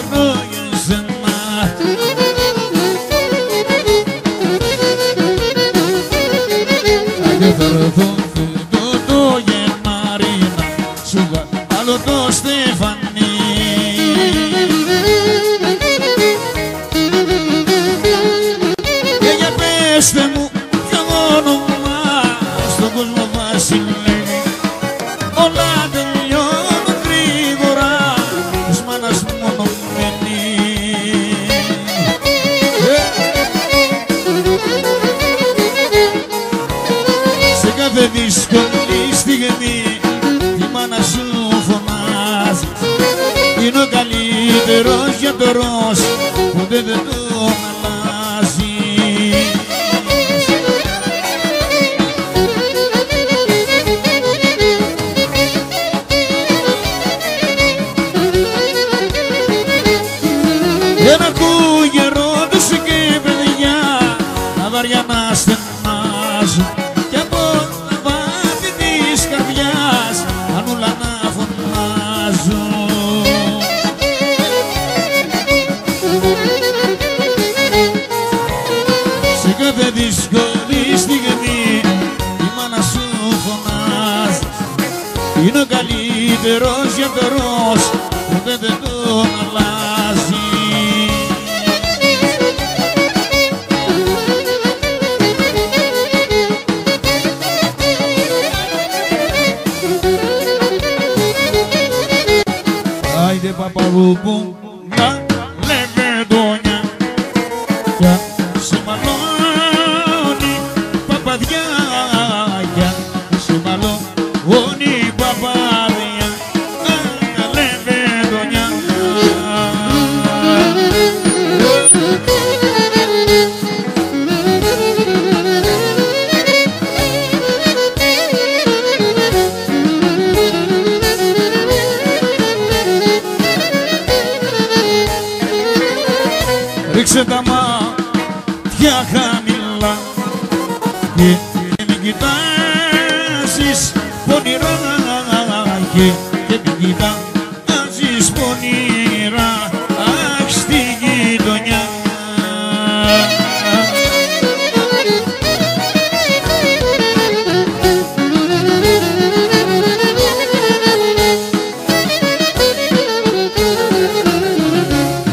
περνώ για σένα. Και θα έρθω το Γενάρη να σου βάλω το στεφανί. Και για πέστε μου ποιο όνομα στον κόσμο βασιλεύει. Όλα τελειώνουν γρήγορα, της μάνας μόνο μένει. Σε κάθε δύσκολη στιγμή τη μάνα σου φωνάζει. Είναι ο καλύτερος γιατρός, ποτέ δεν τον αλλάζει. Ένα κούγερο τους και παιδιά τα βαριά να στενάζουν κι από τα βάθη της καρδιάς ανούλα να φωνάζουν. Σε κάθε δύσκολη στιγμή η μάνα σου φωνάζει. Είναι ο καλύτερος γιατρός, ποτέ δεν τον αλλάζει. Άιντε παπαρούπου να λεβεντόνια κι σε μαλώνει παπαδιάκια, σε μαλώνει παπαδιά να λεβεντόνια. Ρίξε τα μάτια χαμηλά και μην κοιτάζεις πονηρά και μην κοιτάζεις πονηρά, αχ, στη γειτονιά.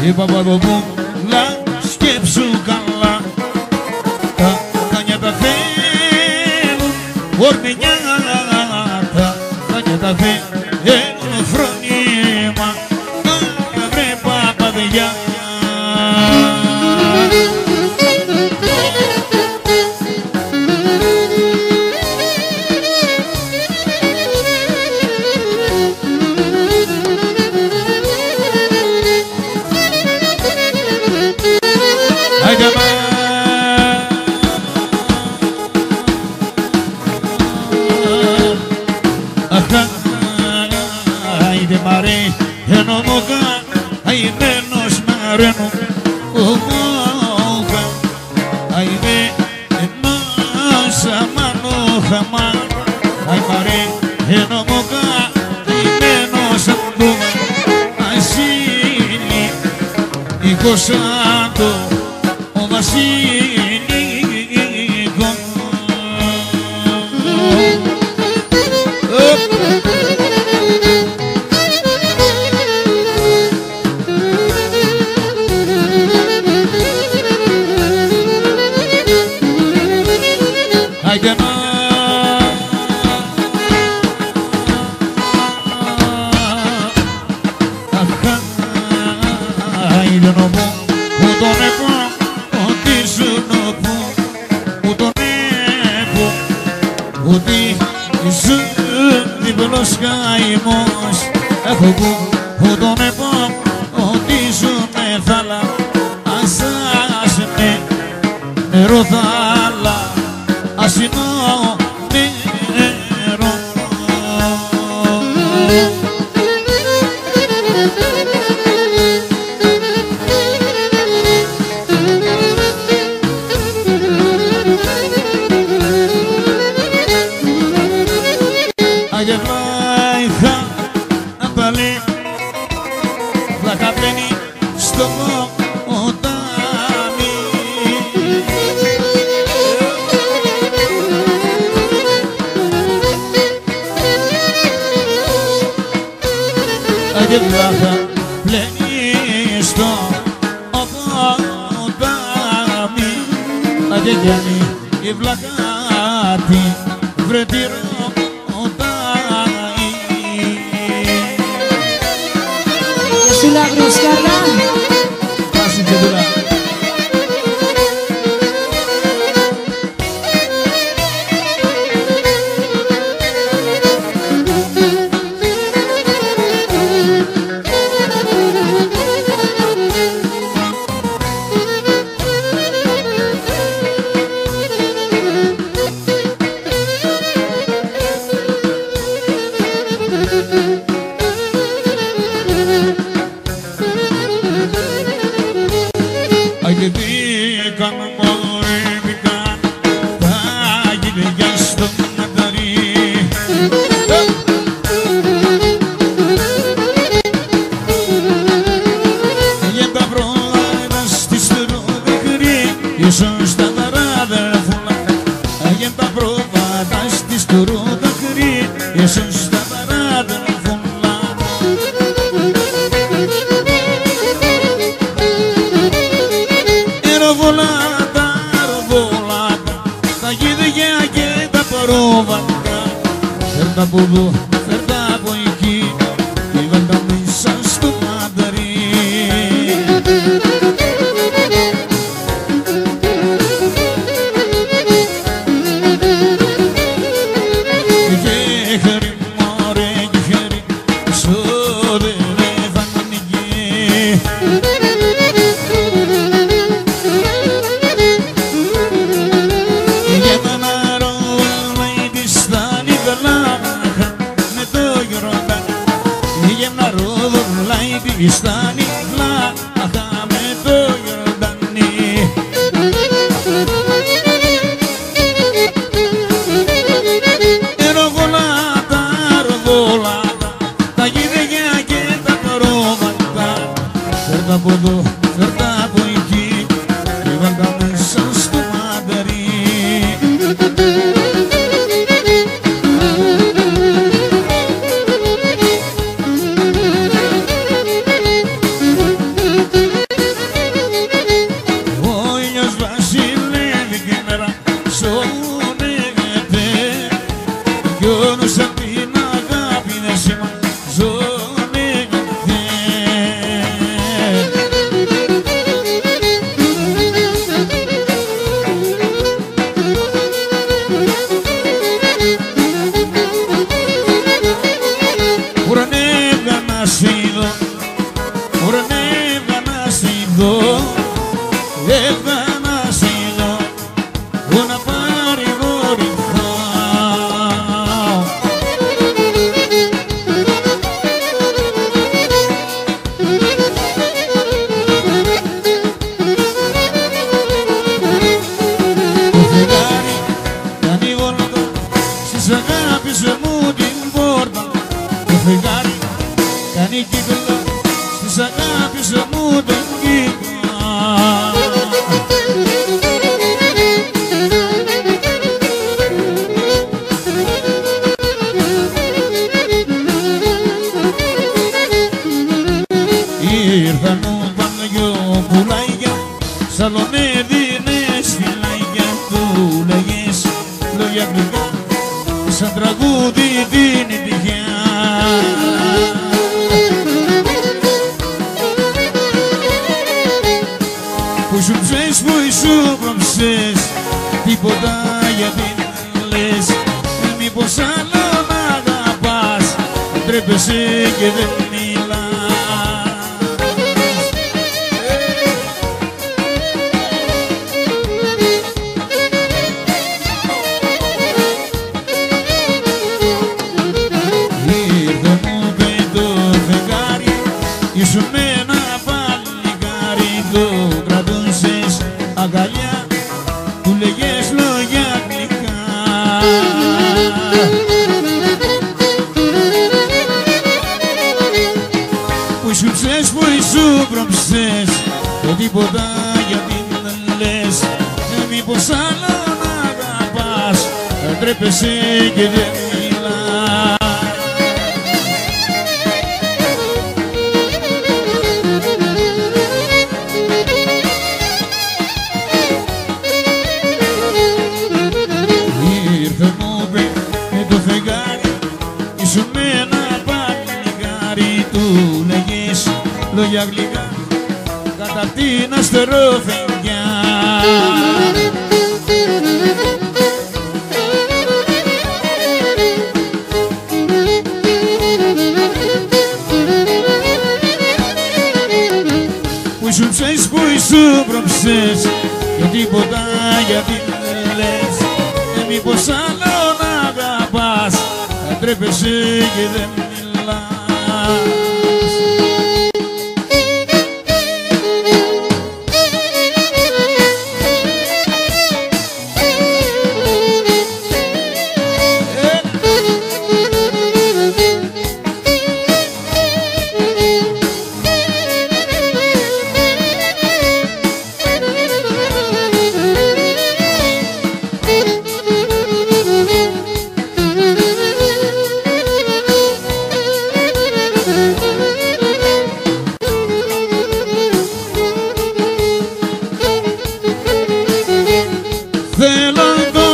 Η Παπαδοπούλα σκέψου καλά, τα κάνια τα θέλουν ορμενιά, τα κάνια τα θέλουν φρονήμα, βρε παπαδιά. Άιντε μαρέ ενώ μόκα, άιντε νος μαρένο μόκα, άιντε ενός αμάνο χαμά, άιντε μαρέ ενώ μόκα, άιντε ενός αμάνο ασύλι, οικοσάντο ο βασίλικο. Άιντε να άιντε να πω που τον έχω ότι σου να πω που τον έχω ότι σου διπλός καημός έχω που τον έχω ότι σου με θάλασσας νερό θάλα ασυνό νερό. Αγευλά είχα να παλεί βλακαπένει στο ποτάμι. Άντε βλάχα πλένει στο ποτάμι. Άντε γιάννη η βλάχα τη βρετήρω. Sulla bruscarla. Passi che dura. Μπήκαν μωρέ μπήκαν τα γυναικιά στο μανταρί. Για τα πρόβατα στη στροδεχρή ίσως τα ταράδα φουλά. Για τα πρόβατα στη στροδεχρή ίσως τα ταράδα φουλά. Ροβολάτα, ροβολάτα, τα γίδια και τα πρόβατα. Φέρτα από εδώ, φέρτα από εκεί, πήγαν τα μέσα στο μανταρί. Γέχερι μωρέ, γέχερι, σόδε ρε φανική. Ιστάνει βλάχα με το Ιορδάνι. Ροβολάτα, ροβολάτα, τα γυναικιά και τα πρόβατα. Φέρτα από εδώ, φέρτα από εκεί, πήγαν τα μέσα στο μανταρί. Κάνει κύκλο στις αγάπης μου τον κύκλο. Ήρθαν δυο πουλάγια, σαλονέδινες φυλάγια. Του λέγες λόγια γλυκά, σαν τραγούδι την τυχιά. Που σου ψες, που σου προψες, τίποτα γιατί δεν λες. Μήπως άλλο να αγαπάς, ντρέπεσαι και δεν μιλάς. Ήσουν ένα παλικάρι, το κρατούσες αγκαλιά, του λέγες λόγια γλυκά. πρόψες και τίποτα γιατί δεν λες. Μήπως άλλο να αγαπάς, ντρέπεσαι και δεν μιλάς. Ήρθε μου με το φεγγάρι, ήσουν με ένα παλικάρι. Του λέγες λόγια γλυκά κατά την αστεροφεγγιά. Που ήσουν ψες, που ήσουν πρόψες και τίποτα γιατί δεν λες. Μήπως άλλο να αγαπάς, ντρέπεσαι και δεν μιλάς. Θέλω το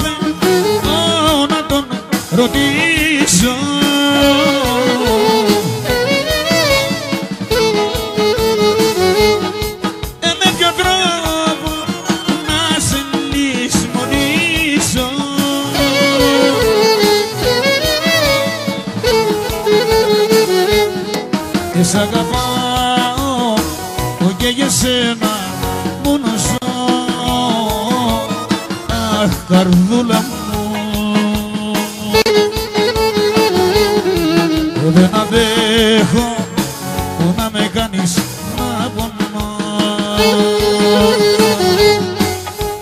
Θεό να τον ρωτήσω, με ποιο τρόπο να σε λησμονήσω. Και σ' αγαπάω και για σένα μόνο ζω. Αχ, καρδούλα μου, δεν αντέχω να με κάνεις να πονώ.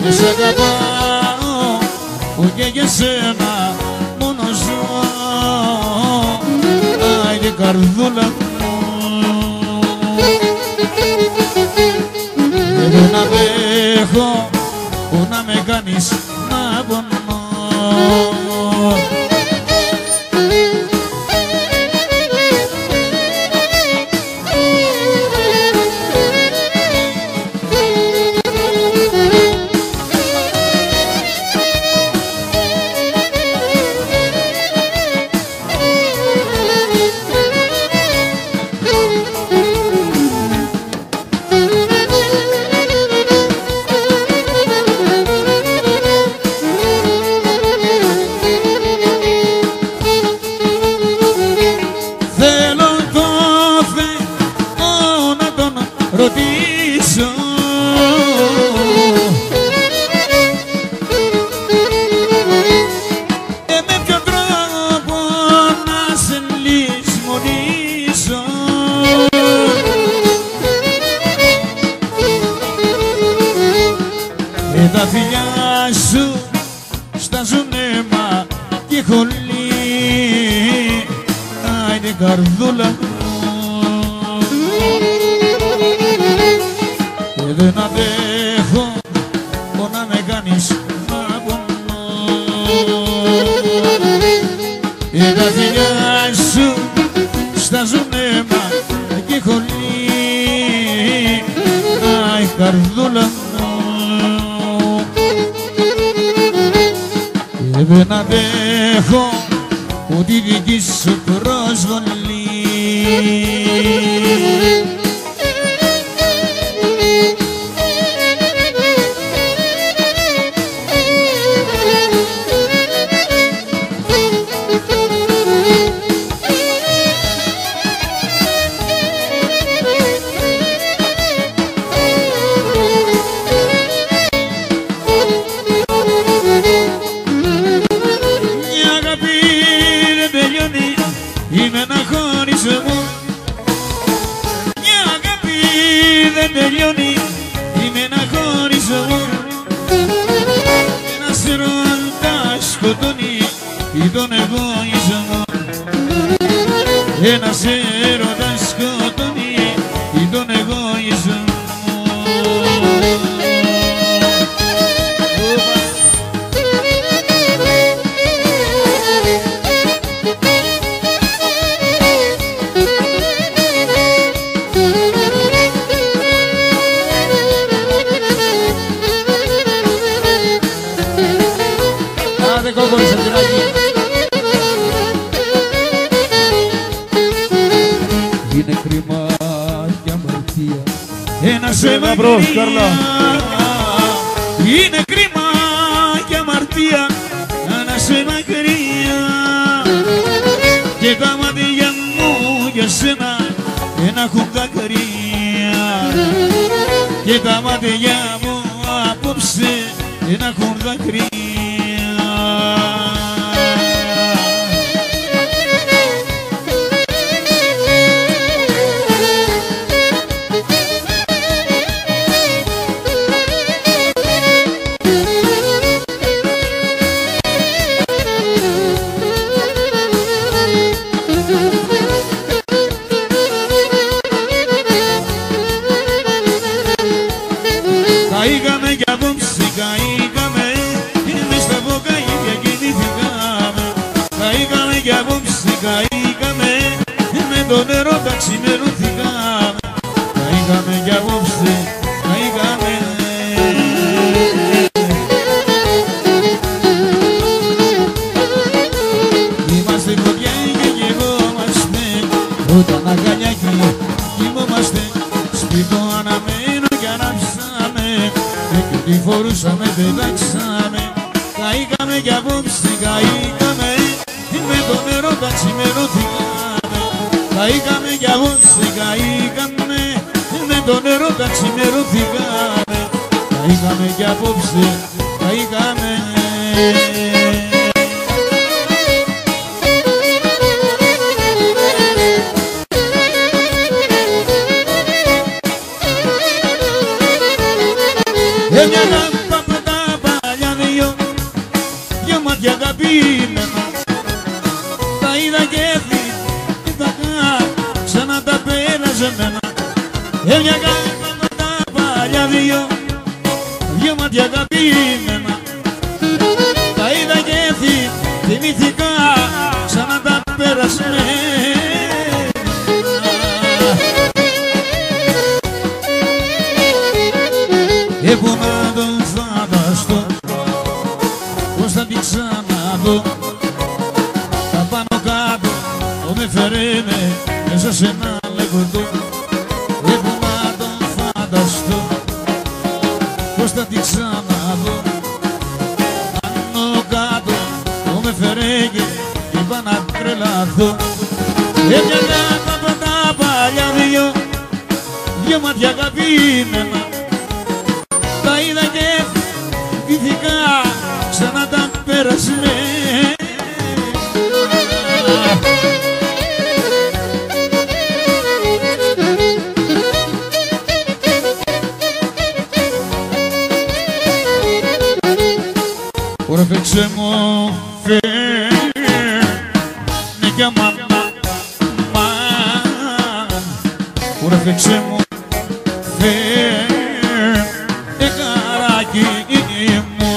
Και σ' αγαπάω και για σένα μόνο ζω. Αχ, καρδούλα μου, δεν αντέχω να με κάνεις να πονώ. Ρωτήσω, με ποιο τρόπο να σε λησμονήσω. Τα φιλιά σου στάζουν αίμα και χολή. Άιντε καρδούλα μου, δεν αντέχω να με κάνεις να πονώ. Τα φιλιά σου στάζουν αίμα και χολή. Αϊ, καρδούλα μου, δεν αντέχω τη δική σου προσβολή. Είμαι ένα χωρισμό, μια αγάπη δεν τελειώνει. Είμαι ένα χωρισμό, ένας έρωτας σκοτώνει τον εγωισμό. Ένας έρωτας σκοτώνει τον εγωισμό. εγωισμό. Άντε κόκκορη Σαντινάκη. Είναι κρίμα και αμαρτία ένα σε Μπρος, μακριά. Κάρλα. Είναι κρίμα και αμαρτία ένα σε μακριά. Και τα μάτια μου για σένα ένα έχουν δάκρυα. Και τα μάτια μου απόψε ένα έχουν δάκρυα. Καήκαμε κι απόψε, καήκαμε, μες στα βοκαίδια κοιμηθήκαμε. Καήκαμε κι απόψε, καήκαμε, με το νερό τα ξημερωθήκαμε. Καήκαμε κι απόψε, καήκαμε. Είμαστε φωτιά και γεγόμαστε, όταν αγκαλιάκι κοιμόμαστε. Σπίτι αναμένω κι ανάψαμε, και τι φορούσαμε πετάξαμε. Καήκαμε κι απόψε, καήκαμε, με το νερό τα ξημερωθήκαμε. Καήκαμε κι απόψε, καήκαμε, με το νερό τα ξημερωθήκαμε. Καήκαμε κι απόψε, καήκαμε. Μια γάμπα από τα παλιά δυο μάτια αγαπημένα. Τα είδα και έφυγα, ξανά τα πέρασε μένα. Μια γάμπα από τα παλιά δυο μάτια αγαπημένα. Τα είδα και θυμήθηκα, ξανά τα πέρασε μένα. Έχω να τον φανταστώ, πως θα την ξαναδώ. Τα πάνω κάτω, με φέρε μέσα σε ένα λεγοντό. Έχω να τον φανταστώ, πως θα την ξαναδώ. Πάνω κάτω, με φέρε και είπα να τρελαθώ. Έμοιαζα από τα παλιά δυο μάτια αγαπημένα. Τα είδα και θυμήθηκα, ξανά τα πέρασε. Ορφέξε μου φέρνε κι αμάνα, ορφέξε μου φέρνε καράκι μου.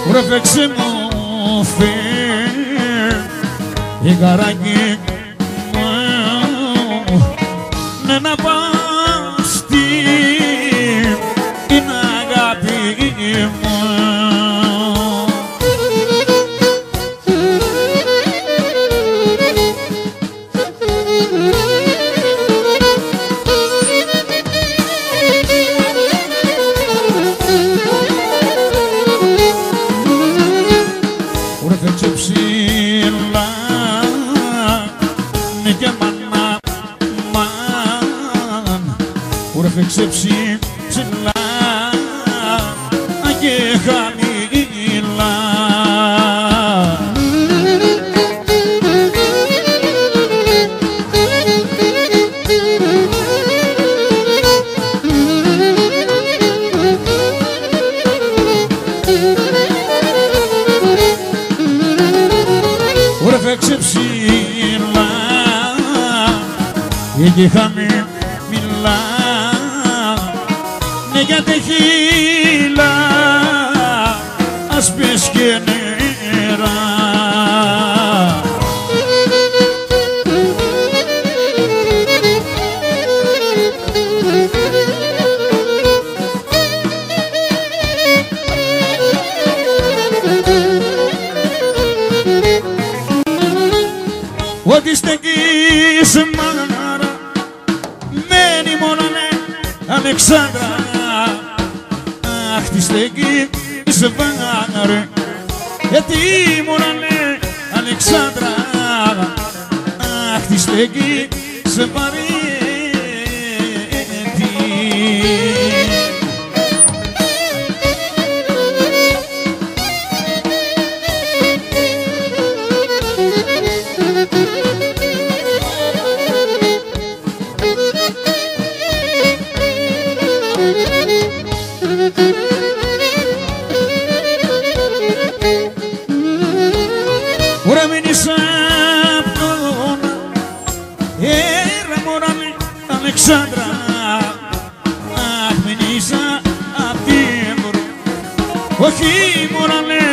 Ορφέξε μου φέρνε καράκι μου, ναι να πας στην αγάπη μου. Ορφέξε ψηλά, ναι και μάνα, ορφέξε ψηλά και χαμηλά. είχαμε μιλά, ναι για τεχίλα, άσπες και νερά. Ό,τι στεγγείς μάνα, μένει μόνο Αλεξάνδρα. Αχ, τι στεγγείς βάρε, γιατί μόνο Αλεξάνδρα. Αχ, τι στεγγείς βάρε. Ωραία μείνεις απ' τον αέρα μωράνε Αλεξάνδρα. Αχ, μείνεις απ' την βρω, όχι μωράνε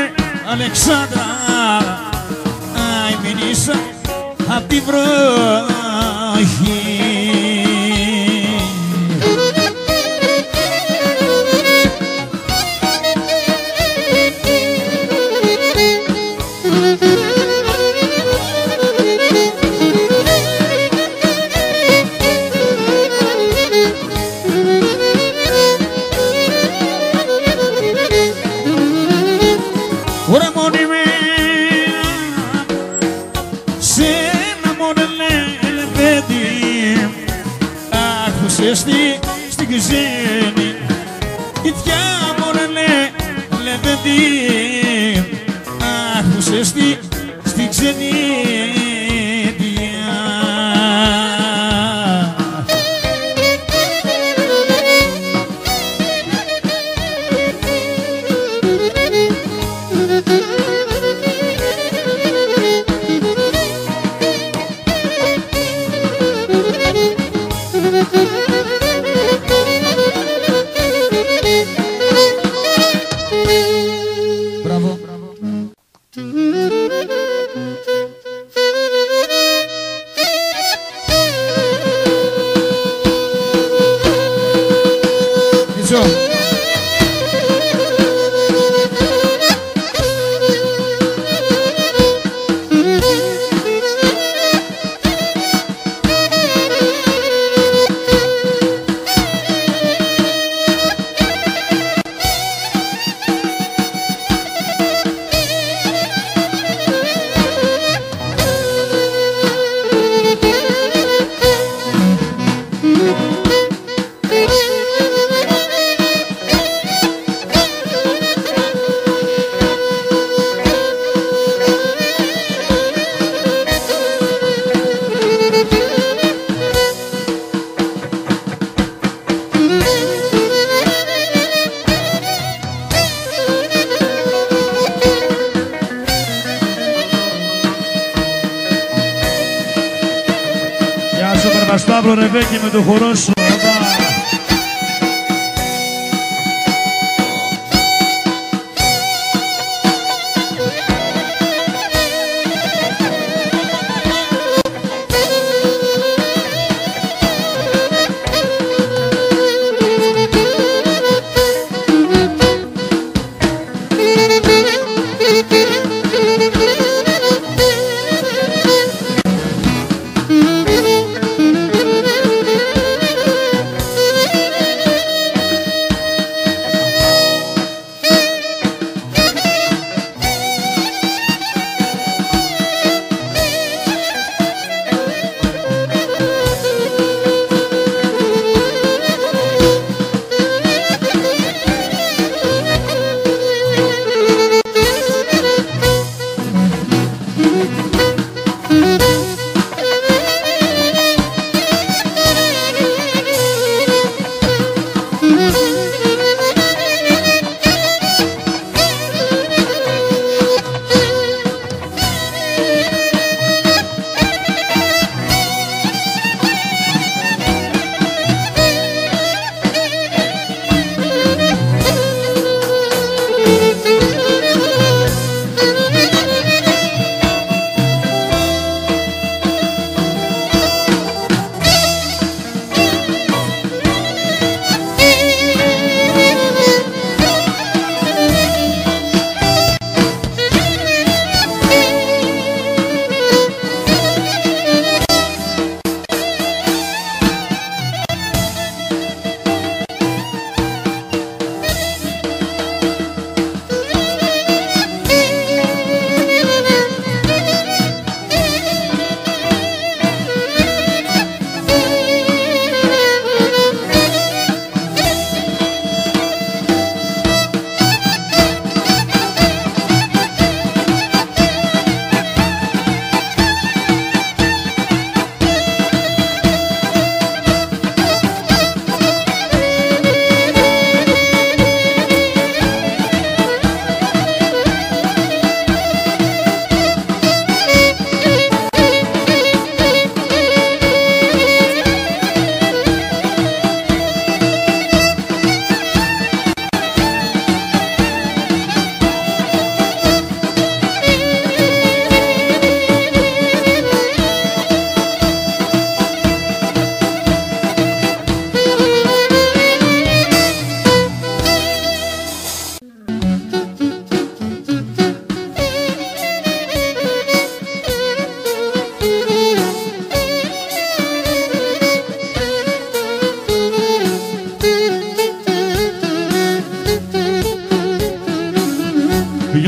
Αλεξάνδρα. Αχ, μείνεις απ' την βροχή. Ωραία μόνη με σε ένα μόνε παιδί. Άκουσες στην κουζίνη ιτιά μόνε παιδί. Άκουσες στην ξενίδια. Μπράβο. Σταύρο Ρεβέκη με το χορό σου.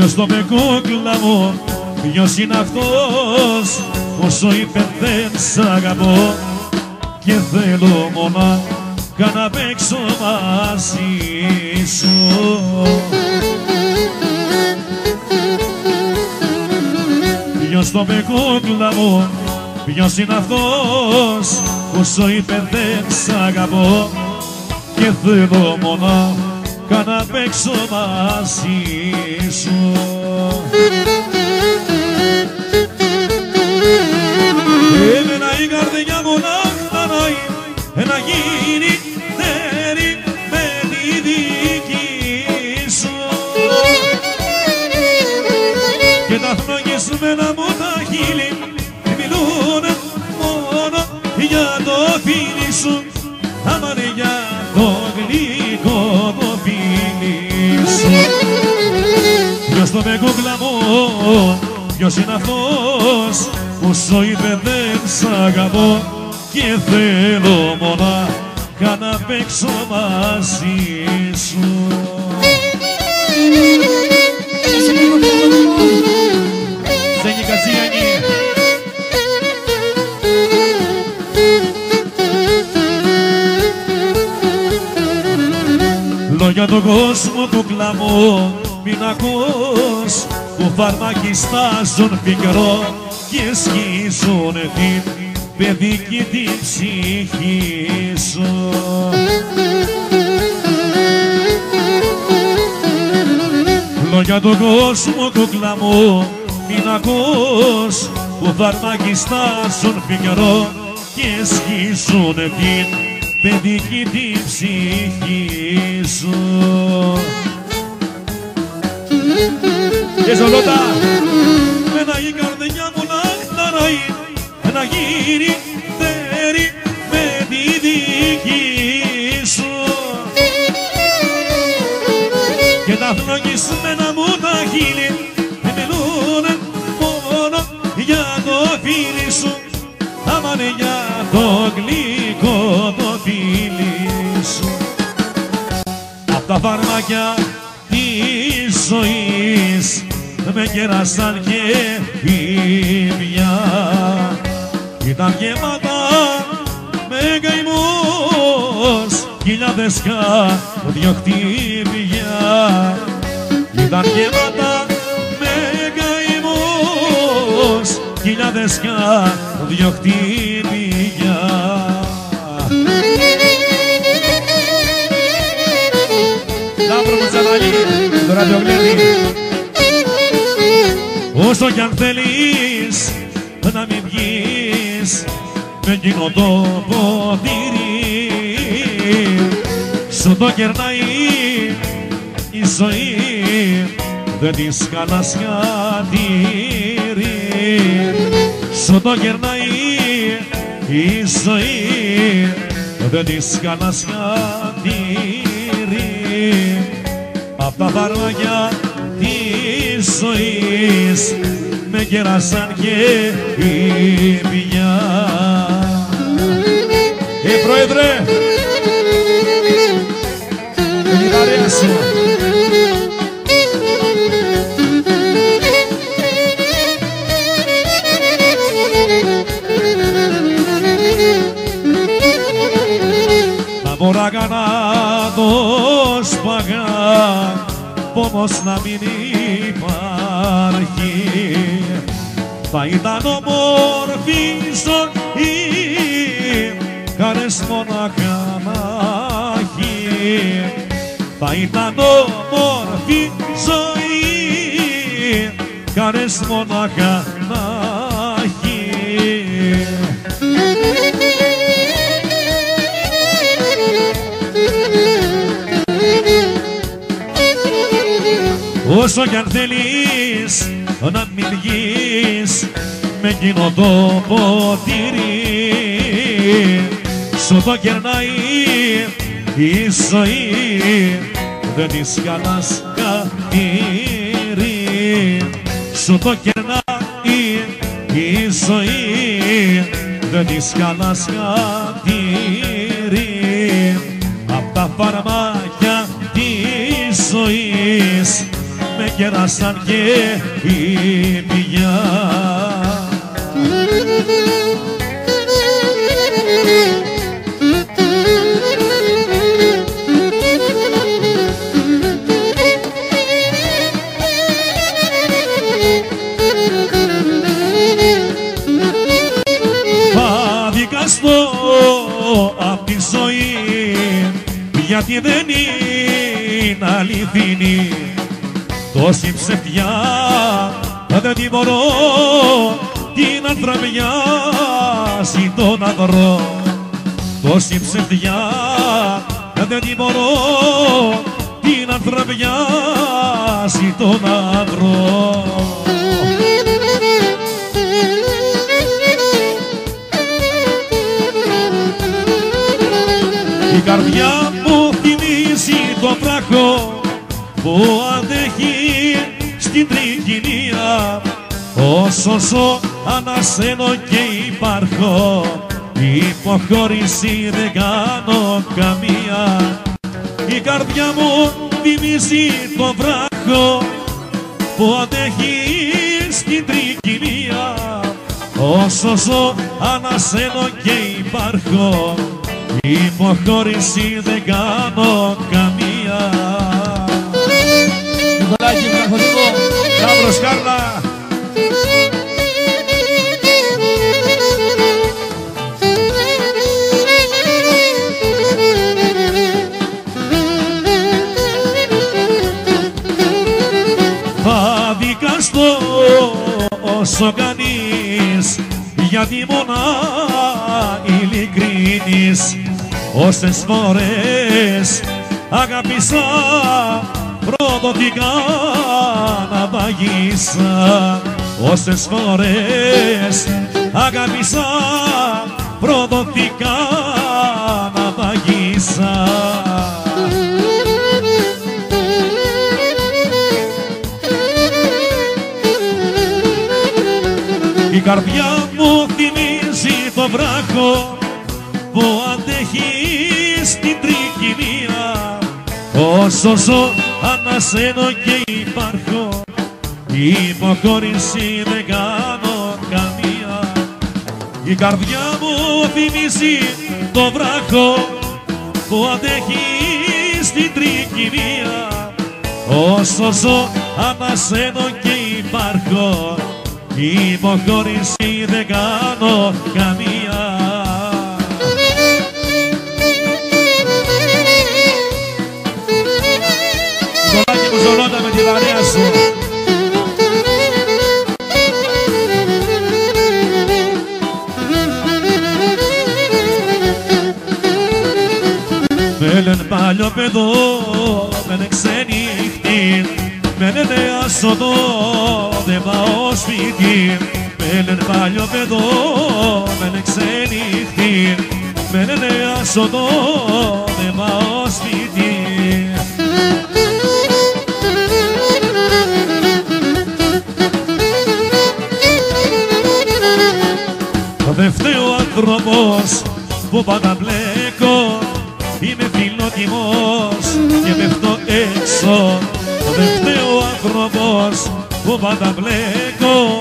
Ποιος το με κούκλα μου, ποιος είναι αυτός, όσο είπε δεν σ' αγαπώ και θέλω μονάχα να παίξω μαζί σου. Ποιος το με κούκλα μου, ποιος είναι αυτός, όσο είπε δεν σ' αγαπώ και θέλω μονάχα να παίξω μαζί σου. Εμένα η καρδιά μου να γίνει τέρι με τη δική σου και τα φλογισμένα μου τα χείλη μιλούνε μόνο για το φίλι σου, άμα είναι για το γλυκό το φίλι σου. Ποιος το με κούκλα μου, ποιος είναι αυτός που σου είπε δεν σ' αγαπώ και θέλω μονάχα να παίξω μαζί σου. Ζένη Κατσίγανη. Λόγια του κόσμου κούκλα μου μην ακούς, που φαρμάκι στάζουν πικρό και σκίζουν την παιδική την ψυχή σου. Λόγια του κόσμου κούκλα μου μην ακούς, που φαρμάκι στάζουν πικρό και σκίζουν την παιδική την ψυχή σου. Και Ζολότα, μένα η καρδιά μου να γίνει τέρι με τη δική σου και τα φλογισμένα μου τα χείλη μιλούνε μόνο για το φίλι σου, άμα είναι για το γλυκό το φίλι σου. Απ' τα φαρμάκια της ζωής με κέρασαν και πίμια, ήταν γεμάτα με καημούς χιλιάδες καρδιοχτύπια, ήταν γεμάτα με καημούς χιλιάδες καρδιοχτύπια. Λάμπρο μου Τσαναλή, το ραδιοκλέρι. Όσο κι αν θέλεις να μην βγεις με εκείνο το ποτήρι, σου το κερνάει η ζωή, δεν της κάνας χατήρι. Σου το κερνάει η ζωή, δεν της κάνας χατήρι. Απ' τα φαρμάκια της ζωής με κέρασαν και πίμια. Πρόεδρε, με την παρέα σου. Θα μπορώ να το σπαγά, όμως να μην υπάρχει, θα ήταν όμορφη ζωή, χάρες μονάχα να έχει. Θα ήταν όμορφη ζωή, χάρες μονάχα να έχει. Όσο κι αν θέλεις να μην βγεις με εκείνο το ποτήρι, σου το κερνάει η ζωή, δεν της κάνας χατήρι. Σου το κερνάει η ζωή, δεν της κάνας χατήρι. Απ' τα φαρμάκια της ζωής με γέρασαν και οι πηγιά. Παδικαστώ απ' τη ζωή, γιατί δεν είναι αληθινή. Τόση ψευτιά δεν την μπορώ, την ανθραπιάσει τον αγρό. Τόση ψευτιά δεν την μπορώ, την ανθραπιάσει τον αγρό. Η καρδιά μου θυμίζει το βράχο που αντέχει στην τρικυμία. Όσο ζω ανασένω και υπάρχω, υποχώρηση δεν κάνω καμία. Η καρδιά μου θυμίζει το βράχο που αντέχει στην τρικυμία. Όσο ζω ανασένω και υπάρχω, υποχώρηση δεν κάνω καμία. Νικολάκη, Βραχονίκο. Λαύρος Κάρλα. Θα δικαστώ όσο κανείς, γιατί μονά ειλικρινής. Όσες φορές αγάπησα, προδοτικά να βαγίσα. Όσες φορές αγάπησα, προδοτικά να βαγίσα. Η καρδιά μου θυμίζει το βράχο που αντέχει στην τρικυμία. Όσο ζω ανασένω και υπάρχω, υποχώρηση δεν κάνω καμία. Η καρδιά μου θυμίζει το βράχο που αντέχει στην τρικυμία. Όσο ζω ανασένω και υπάρχω, υποχώρηση δεν κάνω καμία. Νικολάκη μου, ζωνότα με τη βαρέα σου. Με λένε παλιό παιδό, με λένε ξενύχτη, με λένε άσοδο, δεν πάω σπίτι. Με λένε παλιό παιδό, με λένε ξενύχτη, με λένε άσοδο, δεν πάω σπίτι. Δεν φταίει ο άνθρωπος που πάντα μπλέκω, είμαι φιλότιμος και πέφτω έξω. Δεν φταίει ο άνθρωπος που πάντα μπλέκω,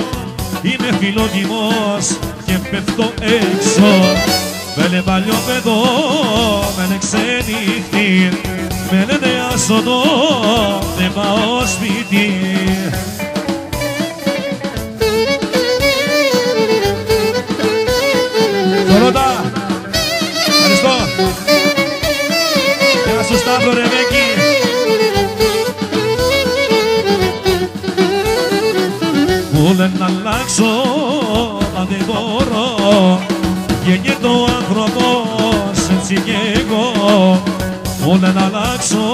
είμαι φιλότιμος και πέφτω έξω. Με λένε παλιό παιδό, με λένε ξενύχτη, με λένε άσοδο, δεν πάω σπίτι. Ζωρότα, ευχαριστώ. Γεια σου Σταύρο Ρεβέκη. Μου λένε να αλλάξω, μα δεν μπορώ, γεννιέται ο άνθρωπος έτσι κι εγώ. Μου λένε να αλλάξω,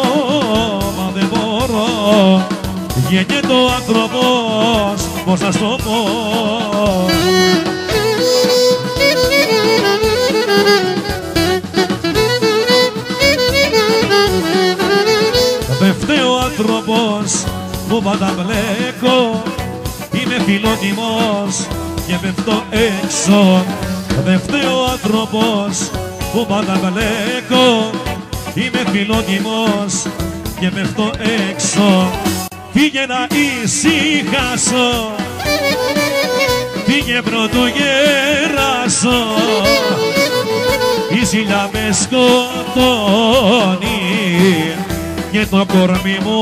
μα δεν μπορώ, γεννιέται ο άνθρωπος, πώς να στο πω. Δεν φταίει ο άνθρωπος που πάντα μπλέκω, είμαι φιλότιμος και πέφτω έξω. Δεν φταίει ο άνθρωπος που πάντα μπλέκω, είμαι φιλότιμος και πέφτω έξω. φύγε να ησυχάσω, φύγε πρωτού γεράσω, η ζήλια με σκοτώνει και το κορμί μου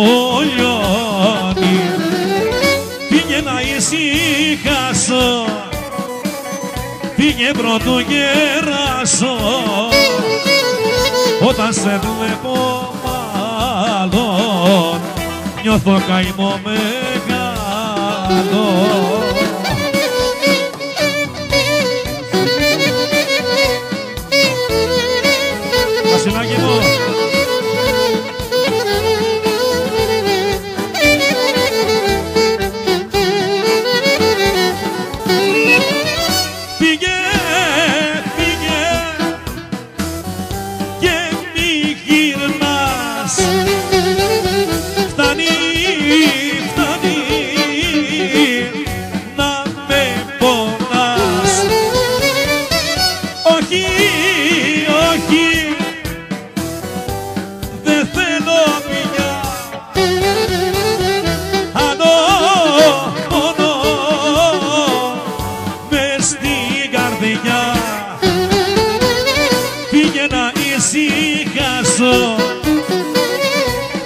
λιώνει. Φύγε να ησυχάσω, φύγε πρωτού γεράσω, όταν σε βλέπω μάλλον νιώθω καημό μεγάλο. Βασιλάκι μου, φύγε, φύγε και μη γυρνάς, φτάνει, φτάνει να με πονάς. Όχι, όχι, δεν θέλω πια άλλο πόνο μες στην καρδιά. Φύγε να ησυχάσω,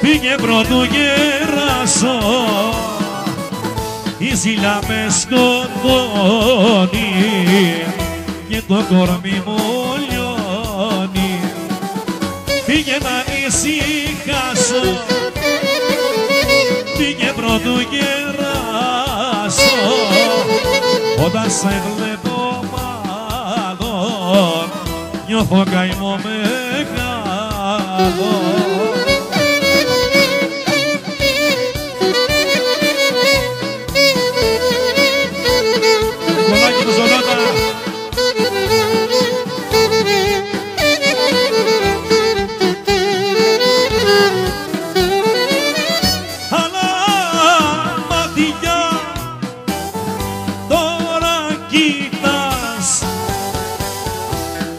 φύγε πρωτού γεράσω, η ζήλια με σκοτώνει και το κορμί μου λιώνει. Φύγε να ησυχάσω, φύγε πρωτού γεράσω, όταν σε βλέπω μάλλον νιώθω καημό μεγάλο. Νικολάκη του Ζωνότα. Αλλά μάτια τώρα κοιτάς,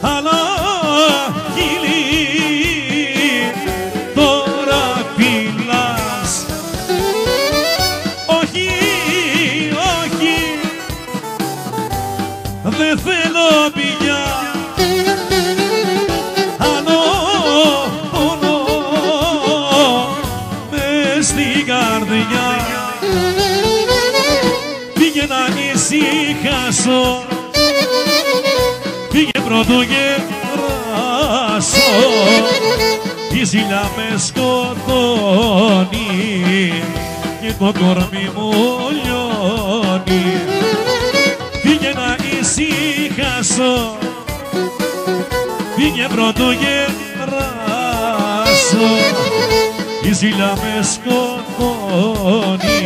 αλλά χείλη τώρα φυλάς. Όχι, όχι, δεν θέλω πια άλλο πόνο μες στην καρδιά. Φύγε να ησυχάσω, φύγε πρωτού γεράσω, η ζήλια με σκοτώνει και το κορμί μου λιώνει. Φύγε να ησυχάσω, φύγε πρωτού γεράσω, η ζήλια με σκοτώνει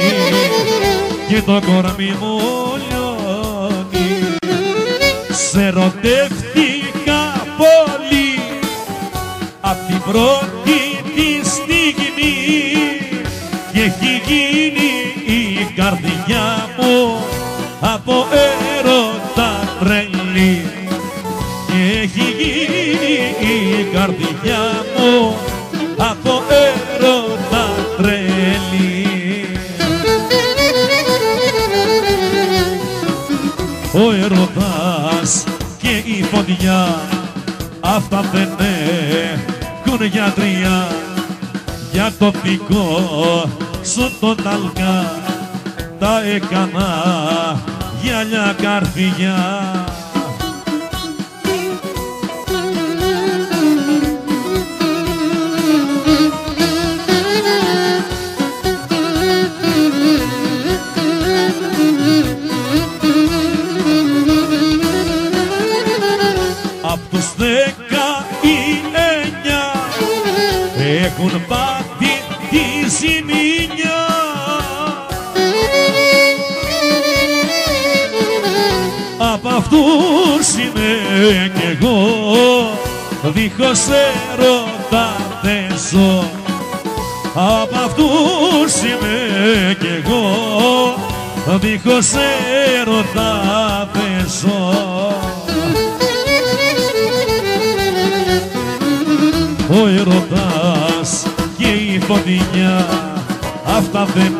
και το κορμί μου λιώνει. Σε ερωτεύτηκα πολύ απ' την πρώτη τη στιγμή και έχει γίνει η καρδιά μου από έρωτα τρελή. Και έχει γίνει η καρδιά μου από έρωτα τρελή. Ο έρωτας και η φωτιά, αυτά δεν έχουν γιατριά. Για το δικό σου τον αλκά τα έκανα γυαλιά καρδιά. Απ' τους 19 έχουν πάθει τη ζημιά. Απ' αυτούς είμαι κι εγώ, δίχως έρωτα δεν ζω. Απ' αυτούς είμαι κι εγώ, δίχως έρωτα δεν ζω. Ο έρωτας και η φωτιά, αυτά δεν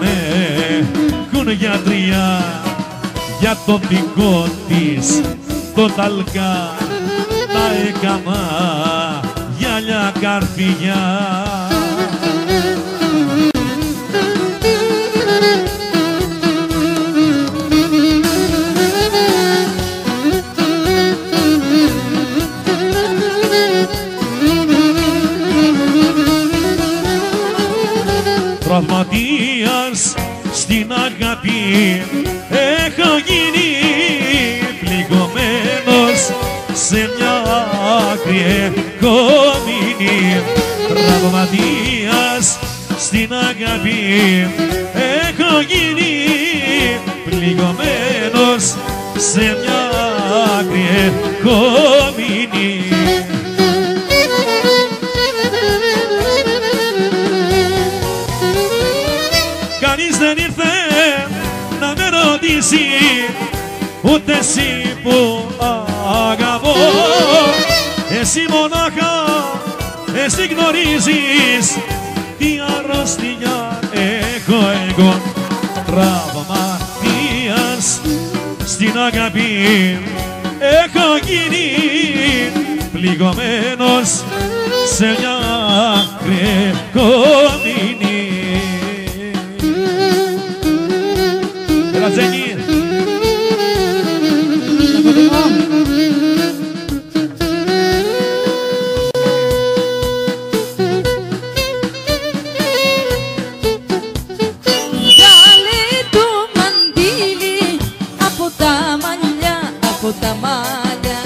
έχουν γιατριά για το δικό της το ταλκά τα έκαμα γυαλιά καρφιά. Τραυματίας στην αγάπη έχω γίνει πληγωμένος σε μια άκρη έχω μείνει. Τραυματίας στην αγάπη έχω γίνει πληγωμένος σε μια άκρη έχω μείνει. Κανείς δεν ήρθε να με ρωτήσει ούτε εσύ που αγαπώ. Εσύ μονάχα, εσύ γνωρίζεις τι αρρώστια έχω εγώ. Τραυματίας στην αγάπη έχω γίνει πληγωμένος σε μια άκρη έχω μείνει. Ρατζένι. Τα μάλια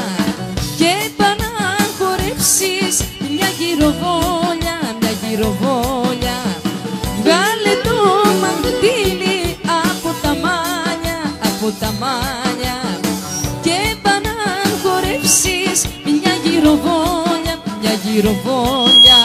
και πάνε να χορεύσεις μια γυροβόλια, μια γυροβόλια. Βγάλε το μαντήλι από τα μάλια, από τα μάλια και πάνε να χορεύσεις μια γυροβόλια, μια γυροβόλια.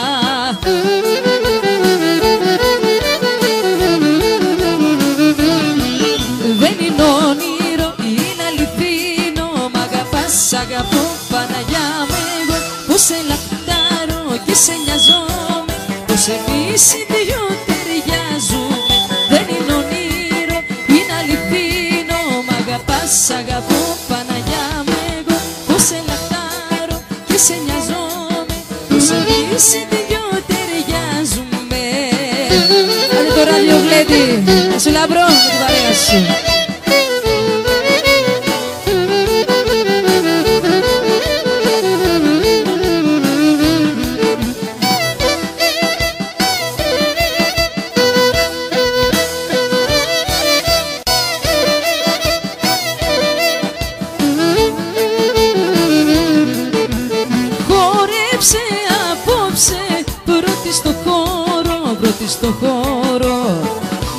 Δεν είναι όνειρο, είναι αληθινό. Μ' αγαπάς, σ' αγαπώ, Παναγιά μου εγώ. Πως σε λαχτάρω και σε νοιαζόμαι, πως εμείς οι δυο ταιριάζουμε. Δεν είναι όνειρο, είναι αληθινό. Μ' αγαπάς, σ' αγαπώ, Παναγιά μου εγώ. Πως σε λαχτάρω και σε νοιαζόμαι, πως εμείς οι δυο ταιριάζουμε. Άντε το ραδιοβλέτη, να σου λαμπρώ με την παρέα σου. Χόρεψε απόψε πρώτη στο χώρο, πρώτη στο χώρο.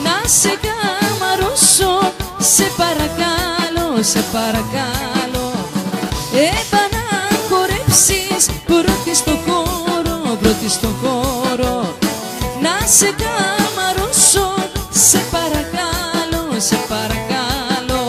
Να σε καμαρώσω, σε παρακαλώ, σε παρακαλώ. Έπα να χορέψεις πρώτη στο χώρο, πρώτη στο χώρο. Να σε καμαρώσω, σε παρακαλώ, σε παρακαλώ.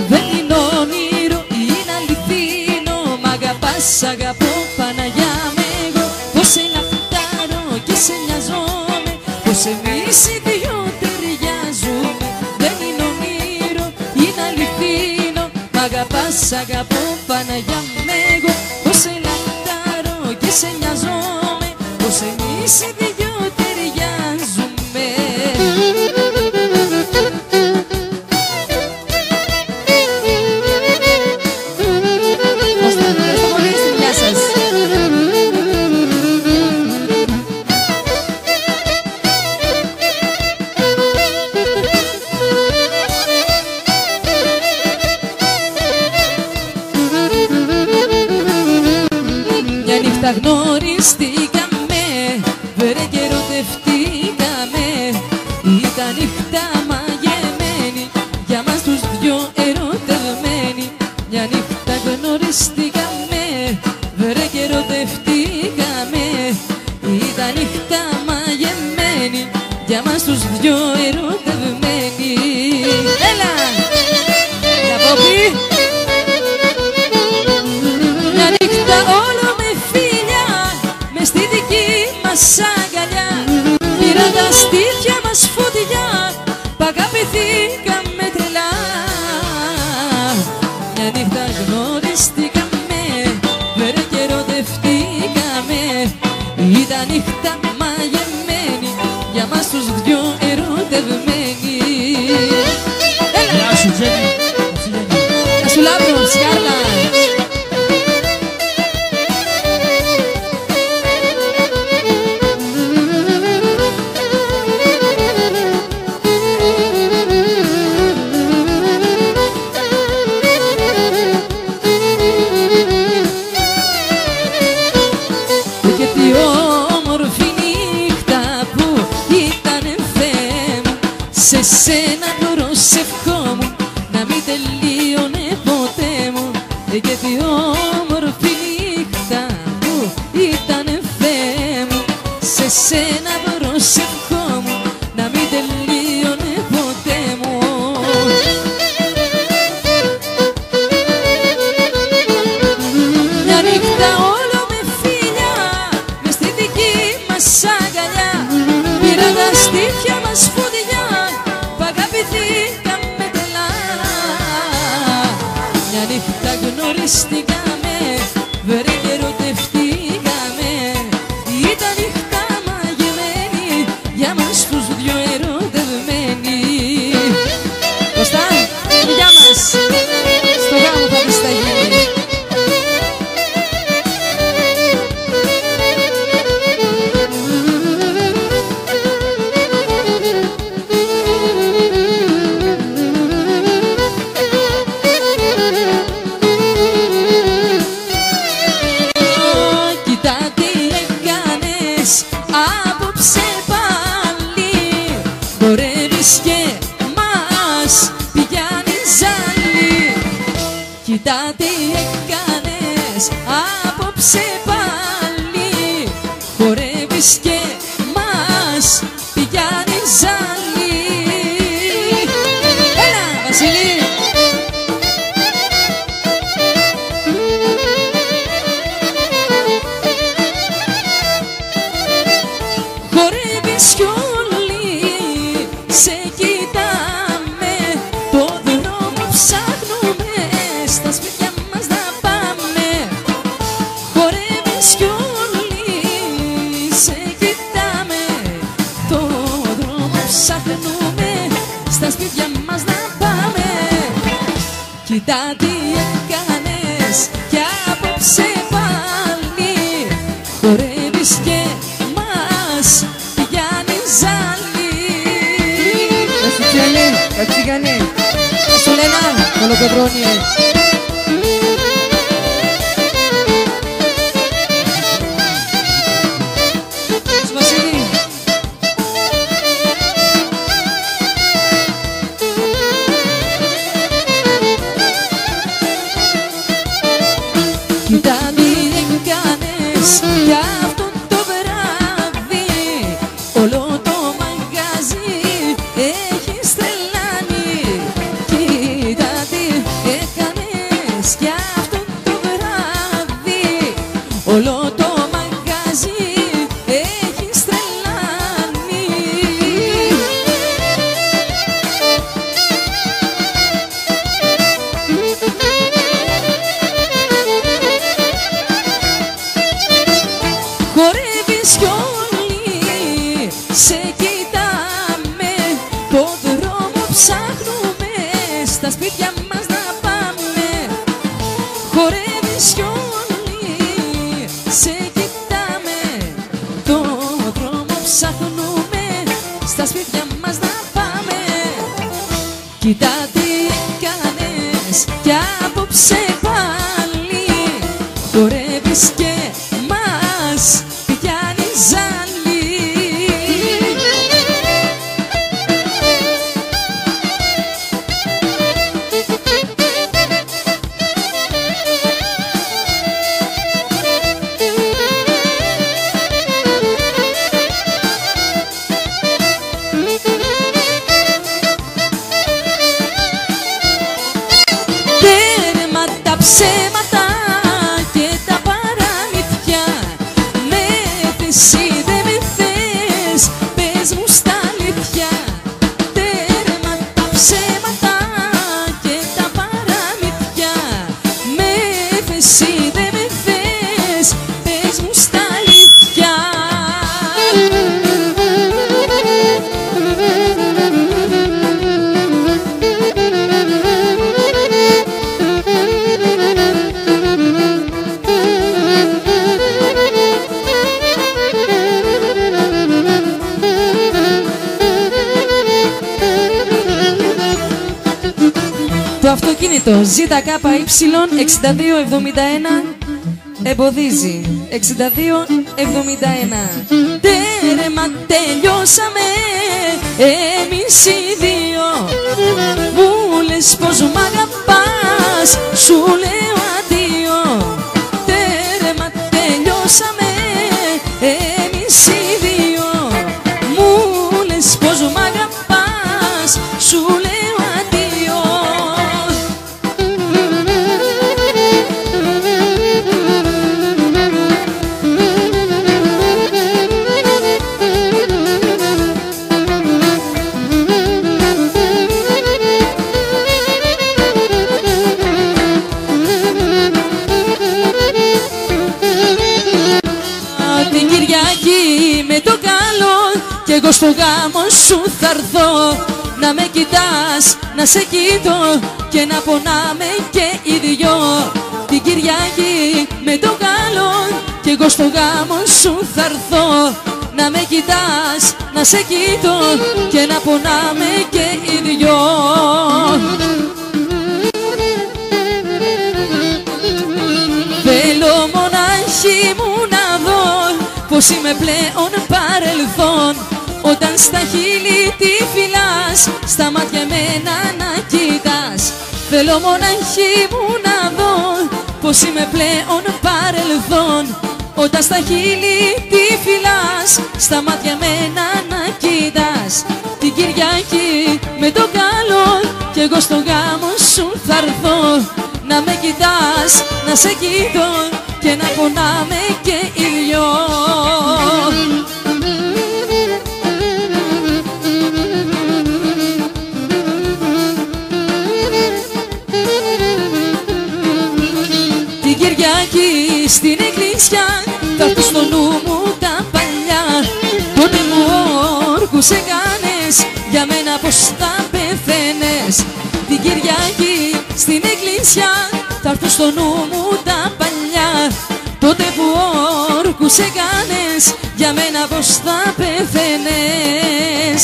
Δεν είναι όνειρο, είναι αληθινό. Μ' αγαπάς, σ' αγαπώ, Παναγιά μου εγώ. Πως σε λαχτάρω και σε νοιαζόμαι, πως εμείς οι δυο ταιριάζουμε. Δεν είναι όνειρο, είναι αληθινό. Μ' αγαπάς, σ' αγαπώ, Παναγιά μου εγώ. Πως σε λαχτάρω και σε νοιαζόμαι, πως εμείς οι δυο ταιριάζουμε. Ευχαριστώ πολύ στη δουλειά σας. Μια νύχτα γνωριστήκαμε, βρε και ερωτευτήκαμε. Ήταν νύχτα μαγεμένη, για μας τους δυο ερωτευμένοι. Μια νύχτα γνωριστήκαμε, βρε και ερωτευτήκαμε. Ήταν νύχτα μαγεμένη, για μας τους δυο ερωτευμένοι. Έλα! Να πω πει! Μια νύχτα όλο με φίλοι αγαπηθήκαμε τρελά. Μια νύχτα γνωριστήκαμε, βρε και ερωτευτήκαμε. Ήταν νύχτα μαγεμένη, για μας τους δυο ερωτευμένοι. Γεια σου Τζένι. Γεια σου Λάμπρο, Σκάρλα. Και τι όμορφη νύχτα που ήτανε Θεέ μου, σε σένα προσευχόμουν να μην τελείωνε ποτέ μου. Και τι όμορφη νύχτα που ήτανε Θεέ μου, σε σένα προσευχόμουν να μην τελείωνε ποτέ μου. Μια νύχτα όλο με φίλια, μες στη δική μας αγκαλιά, πήρα τα στήθια μας φωτιά, π' αγαπηθήκαμε τρελά. Μια νύχτα γνωριστήκαμε, βρε και ερωτευτήκαμε. Ήταν νύχτα μαγεμένη, για μας τους δυο ερωτευμένοι. Κωστά, γεια μας, στο γάμο θα δεις τα γίνει. Κοίτα τι έκανες απόψε πάλι, χορεύεις και μας πιάνει ζάλι. Κοίτα τι έκανες απόψε πάλι, χορεύεις και μας πιάνει ζάλι. Έλα Βασίλη! Χορεύεις κι όλοι σε κοιτάμε, το δρόμο ψάχνουμε, στα σπίτια μας να πάμε. Χορεύεις κι όλοι σε κοιτάμε, το δρόμο ψάχνουμε, στα σπίτια μας να πάμε. Κοίτα τι έκανες κι απόψε πάλι, χορεύεις και μας πιάνει ζάλι. Γεια σου Τζένι. Έτσι κάνει. Γεια σου Λένα. Κολοκοτρώνει. Γεια σου Βασίλη. Κοίτα τι έκανες κι αυτό το βράδυ, όλο το μαγαζί έχεις τρελάνει. Κοίτα τι έκανες κι αυτό το βράδυ, όλο το μαγαζί έχεις τρελάνει. Χορεύεις κι όλοι σε κοιτάμε, το δρόμο ψάχνουμε, στα σπίτια μας να πάμε. Χορεύεις κι όλοι σε κοιτάμε, το δρόμο ψάχνουμε, στα σπίτια μας να πάμε. Κοίτα τι έκανες κι απόψε πάλι, χορεύεις και μας πιάνει ζάλι. Τέρμα τα ψέματα και τα παραμύθια, με θες ή δεν με θες, πες μου στα αλήθεια. Τέρμα τα το ZKY 6271 εμποδίζει. 6271. Τέρμα τελειώσαμε εμείς οι δύο. Μου λες πως μ' αγαπάς, σου λέω αντίο. Τέρμα τελειώσαμε εμείς οι δύο. Μου λες πως μ' αγαπάς, σου λέω αντίο. Την Κυριακή με το καλό κι εγώ στο γάμο σου θα έρθω. Να με κοιτάς, να σε κοιτώ και να πονάμε και οι δυο. Την Κυριακή με το καλό κι εγώ στο γάμο σου θα έρθω. Να με κοιτάς, να σε κοιτώ και να πονάμε και οι δυο. Θέλω μονάχη μου να δω πως είμαι πλέον παρελθόν. Όταν στα χείλη τη φυλάς, στα μάτια εμένα να κοιτάς. Θέλω μονάχη μου να δω πως είμαι πλέον παρελθόν. Όταν στα χείλη τη φυλάς, στα μάτια εμένα να κοιτάς. Την Κυριακή με το καλό κι εγώ στο γάμο σου θα έρθω. Να με κοιτάς, να σε κοιτώ και να πονάμε και οι δυο. Την Κυριακή στην εκκλησιά θα έρθω στο νου μου τα παλιά. Τότε μου όρκους έκανες, για μένα πως θα πεθαίνες. Την Κυριακή στην εκκλησιά θα έρθω στο νου μου τα παλιά. Τότε που όρκους έκανες, για μένα πως θα πεθαίνες.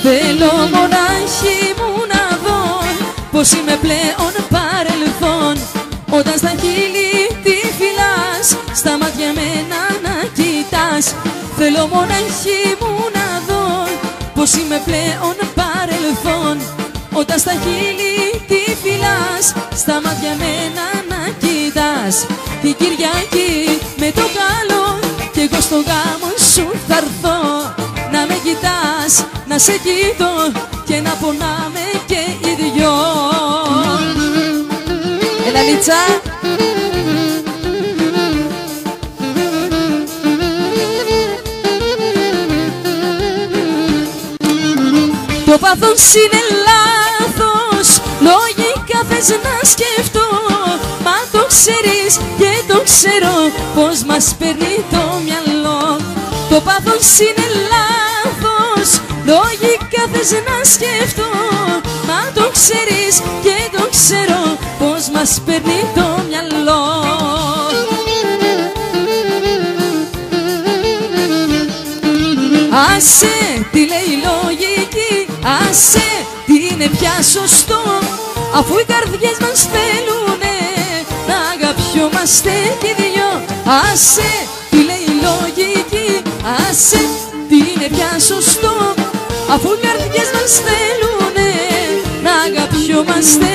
Θέλω μονάχη μου να δω πως είμαι πλέον παρελθόν. Όταν στα χείλη τη φυλάς, στα μάτια εμένα να κοιτάς. Θέλω μονάχη μου να δω πως είμαι πλέον παρελθόν. Όταν στα χείλη τη φυλάς, στα μάτια εμένα να κοιτάς. Την Κυριακή με το καλό κι εγώ στο γάμο σου θα έρθω. Να με κοιτάς, να σε κοιτώ και να πονάμε και οι δυο. Έλα Λίτσα. Το πάθος είναι λάθος, λογικά θες να σκεφτώ. Μα το ξέρεις και το ξέρω πως μας παίρνει το μυαλό. Το πάθος είναι λάθος, λογικά θες να σκεφτώ. Μα το ξέρεις και το ξέρω πως μας παίρνει το μυαλό. Άσε τι λέει η λογική, άσε τι είναι πια σωστό. Αφού οι καρδιές μας θέλουνε να αγαπιόμαστε κι δυο. Άσε τι λέει η λογική, άσε τι είναι πια σωστό. Αφού οι καρδιές μας θέλουνε να αγαπιόμαστε